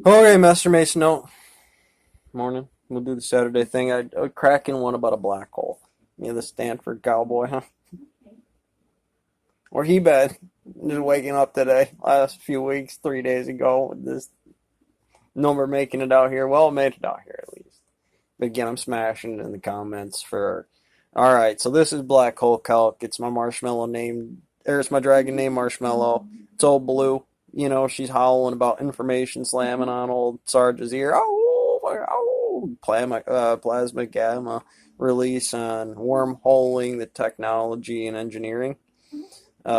Okay, Master Mason. No morning. We'll do the Saturday thing. I cracking one about a black hole. Yeah, the Stanford cowboy, huh? Where he been? Just waking up today. Last few weeks, 3 days ago, with this number making it out here. Well, it made it out here at least. But again, I'm smashing it in the comments for. All right, so this is Black Hole Calc. It's my marshmallow name. There's my dragon name, Marshmallow. It's old blue. You know, she's howling about information slamming on old Sarge's ear. Plasma gamma release on wormholing the technology and engineering.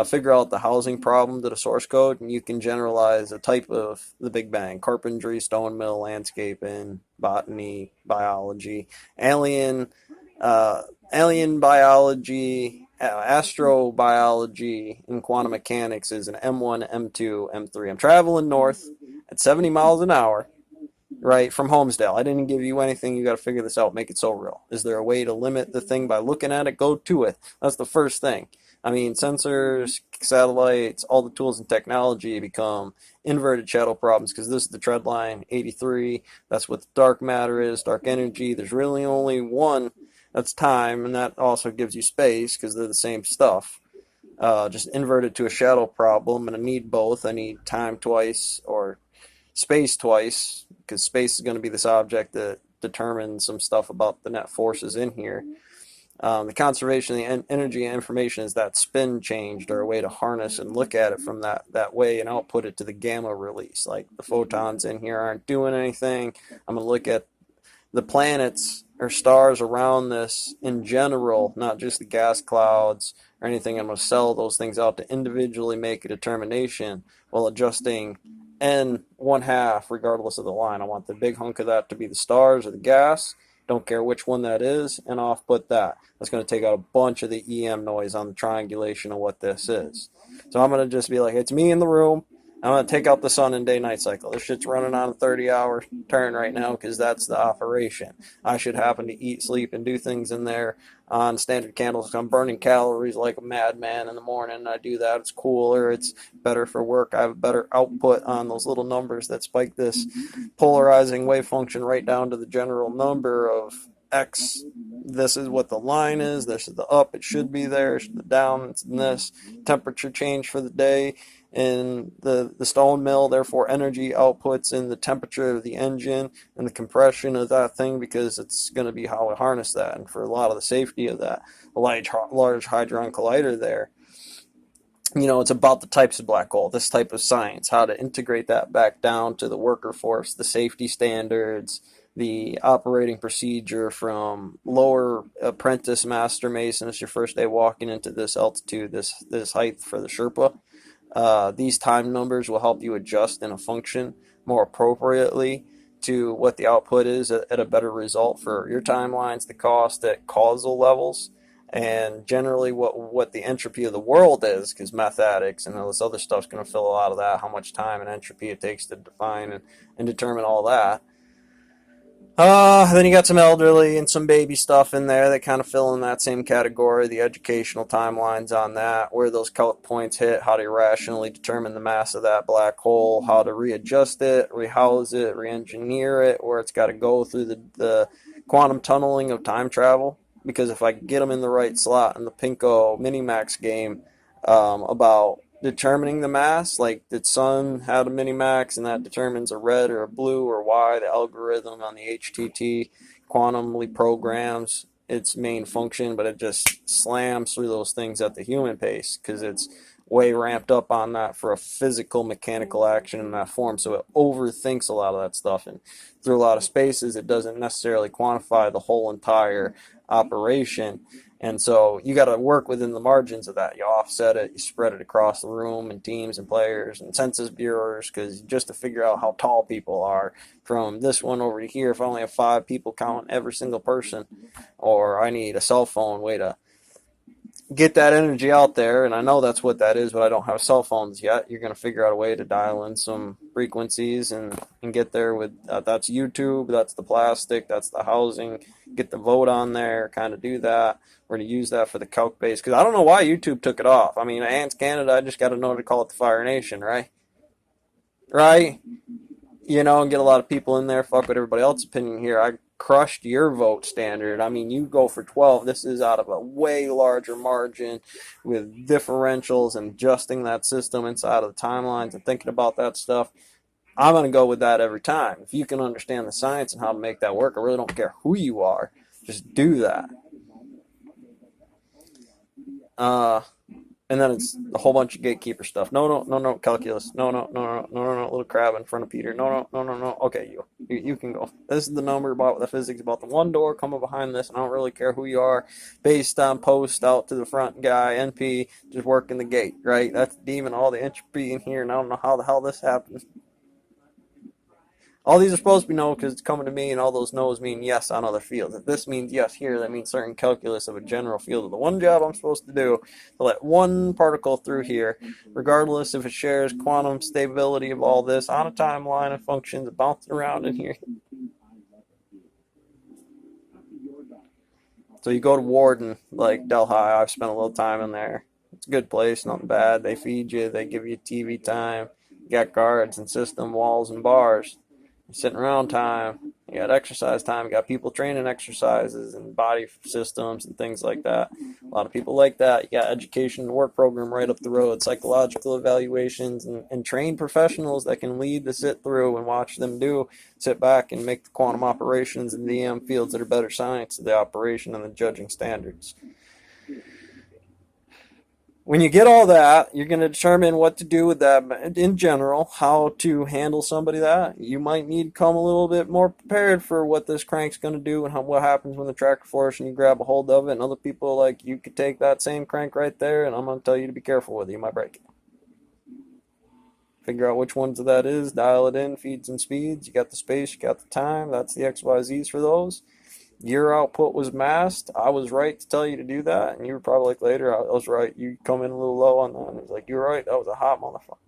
Figure out the housing problem to the source code, and you can generalize a type of the Big Bang: carpentry, stone mill, landscaping, botany, biology, alien, uh, alien biology, astrobiology, and quantum mechanics is an M1, M2, M3. I'm traveling north at 70 miles an hour, right, from Homesdale. I didn't give you anything. You got to figure this out. Make it so real. Is there a way to limit the thing by looking at it? Go to it. That's the first thing. I mean, sensors, satellites, all the tools and technology become inverted shadow problems because this is the trend line 83. That's what dark matter is, dark energy. There's really only one. That's time, and that also gives you space because they're the same stuff. Just inverted to a shadow problem, and I need both. I need time twice or space twice because space is going to be this object that determines some stuff about the net forces in here. The conservation of the energy and information is that spin changed or a way to harness and look at it from that way and output it to the gamma release. Like the photons in here aren't doing anything. I'm going to look at the planets or stars around this in general, not just the gas clouds or anything. I'm going to sell those things out to individually make a determination while adjusting n one half regardless of the line. I want the big hunk of that to be the stars or the gas. Don't care which one that is, and off put that. That's going to take out a bunch of the EM noise on the triangulation of what this is. So I'm going to just be like, it's me in the room. I'm going to take out the sun and day night cycle. This shit's running on a 30-hour turn right now because that's the operation. I should happen to eat, sleep, and do things in there on standard candles. I'm burning calories like a madman in the morning. I do that. It's cooler. It's better for work. I have a better output on those little numbers that spike this polarizing wave function right down to the general number of X. This is what the line is. This is the up. It should be there. The down. It's in this. Temperature change for the day in the stone mill, therefore energy outputs in the temperature of the engine and the compression of that thing because it's going to be how we harness that. And for a lot of the safety of that large hadron collider there, it's about the types of black hole, this type of science, how to integrate that back down to the worker force, the safety standards, the operating procedure from lower apprentice master mason. It's your first day walking into this altitude, this height for the Sherpa. These time numbers will help you adjust in a function more appropriately to what the output is at a better result for your timelines, the cost at causal levels, and generally what the entropy of the world is, because mathematics and all this other stuff is going to fill a lot of that, how much time and entropy it takes to define and determine all that. Then you got some elderly and some baby stuff in there that kind of fill in that same category. The educational timelines on that, where those calc points hit, how to irrationally determine the mass of that black hole, how to readjust it, rehouse it, re-engineer it, where it's got to go through the quantum tunneling of time travel. Because if I get them in the right slot in the Pinko Minimax game, about determining the mass, like the sun had a minimax and that determines a red or a blue or y, the algorithm on the HTT quantumly programs its main function, but it just slams through those things at the human pace because it's way ramped up on that for a physical mechanical action in that form, so it overthinks a lot of that stuff, and through a lot of spaces it doesn't necessarily quantify the whole entire operation. And so you got to work within the margins of that. You offset it, you spread it across the room and teams and players and census bureaus, because just to figure out how tall people are from this one over to here, if I only have 5 people counting every single person, or I need a cell phone way to get that energy out there, and I know that's what that is, but I don't have cell phones yet. You're going to figure out a way to dial in some frequencies and get there with that's YouTube, that's the plastic, that's the housing. Get the vote on there, kind of do that. We're going to use that for the calc base because I don't know why YouTube took it off. I mean, Ants Canada, I just got to know to call it the Fire Nation, right? Right? and get a lot of people in there. Fuck with everybody else's opinion here. I crushed your vote standard. I mean, you go for 12. This is out of a way larger margin with differentials and adjusting that system inside of the timelines and thinking about that stuff. I'm going to go with that every time. If you can understand the science and how to make that work, I really don't care who you are. Just do that. And then it's a whole bunch of gatekeeper stuff. No, calculus. No, little crab in front of Peter. No. Okay, you can go. This is the number about the physics about the one door coming behind this, and I don't really care who you are. Based on post out to the front guy, NP, just working the gate, right? That's demon, all the entropy in here, and I don't know how the hell this happens. All these are supposed to be no because it's coming to me, and all those no's mean yes on other fields. If this means yes here, that means certain calculus of a general field. Of the one job I'm supposed to do to let one particle through here, regardless if it shares quantum stability of all this on a timeline of functions bouncing around in here. So you go to Warden, like Delhi. I've spent a little time in there. It's a good place, nothing bad. They feed you, they give you TV time. You got guards and system walls and bars. Sitting around time, you got exercise time, you got people training exercises and body systems and things like that. A lot of people like that. You got education and work program right up the road, psychological evaluations, and trained professionals that can lead the sit through and watch them sit back and make the quantum operations and the EM fields that are better science of the operation and the judging standards. When you get all that, you're going to determine what to do with that in general, how to handle somebody that. You might need to come a little bit more prepared for what this crank's going to do and what happens when the tractor force and you grab a hold of it. And other people, like, you could take that same crank right there, and I'm going to tell you to be careful with it. You might break it. Figure out which ones that is, dial it in, feeds and speeds. You got the space, you got the time. That's the XYZs for those. Your output was masked. I was right to tell you to do that, and you were probably like later, I was right. You come in a little low on that. And he's like, you're right. That was a hot motherfucker.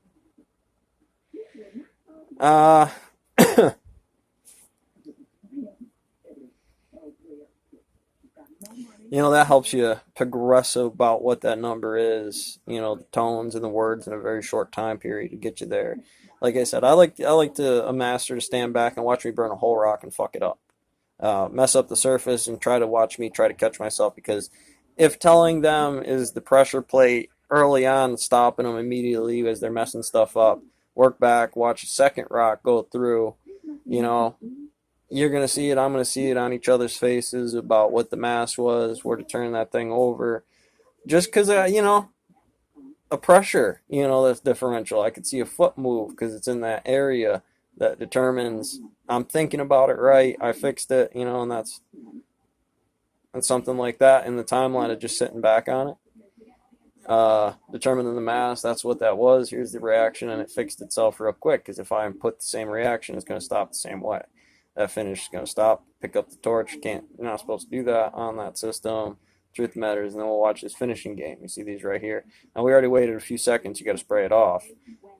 That helps you progress about what that number is. The tones and the words in a very short time period to get you there. Like I said, I like a master to stand back and watch me burn a whole rock and fuck it up. Mess up the surface and try to watch me try to catch myself, because if telling them is the pressure plate early on, stopping them immediately as they're messing stuff up, work back, watch a second rock go through, you're going to see it, I'm going to see it on each other's faces about what the mass was, where to turn that thing over. Just because, a pressure, that's differential. I could see a foot move because it's in that area that determines I'm thinking about it right, I fixed it, and that's something like that in the timeline of just sitting back on it. Determining the mass, that's what that was. Here's the reaction, and it fixed itself real quick, because if I input the same reaction, it's going to stop the same way. That finish is going to stop, pick up the torch. You're not supposed to do that on that system. Truth matters, and then we'll watch this finishing game. You see these right here. Now, we already waited a few seconds. You got to spray it off.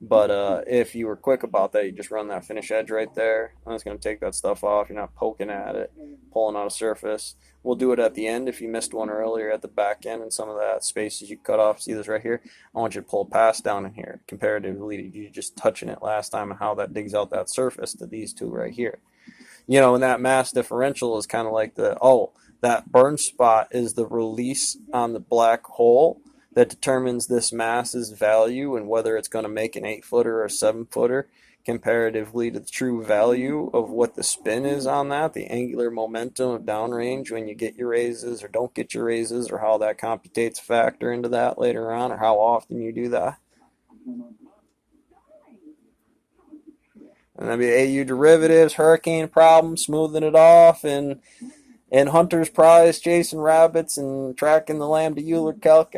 But if you were quick about that, you just run that finish edge right there. And it's going to take that stuff off. You're not poking at it, pulling out a surface. We'll do it at the end. If you missed one earlier at the back end and some of that spaces you cut off, see this right here? I want you to pull a pass down in here comparatively to you just touching it last time, and how that digs out that surface to these two right here. And that mass differential is kind of like that burn spot is the release on the black hole that determines this mass's value and whether it's going to make an 8-footer or a 7-footer comparatively to the true value of what the spin is on that, the angular momentum of downrange when you get your raises or don't get your raises, or how that computates a factor into that later on, or how often you do that. And that'd be AU derivatives, hurricane problem, smoothing it off, and Hunter's prize, chasing rabbits and tracking the Lambda Euler calc,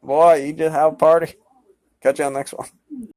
Boy, you just have a party. Catch you on the next one.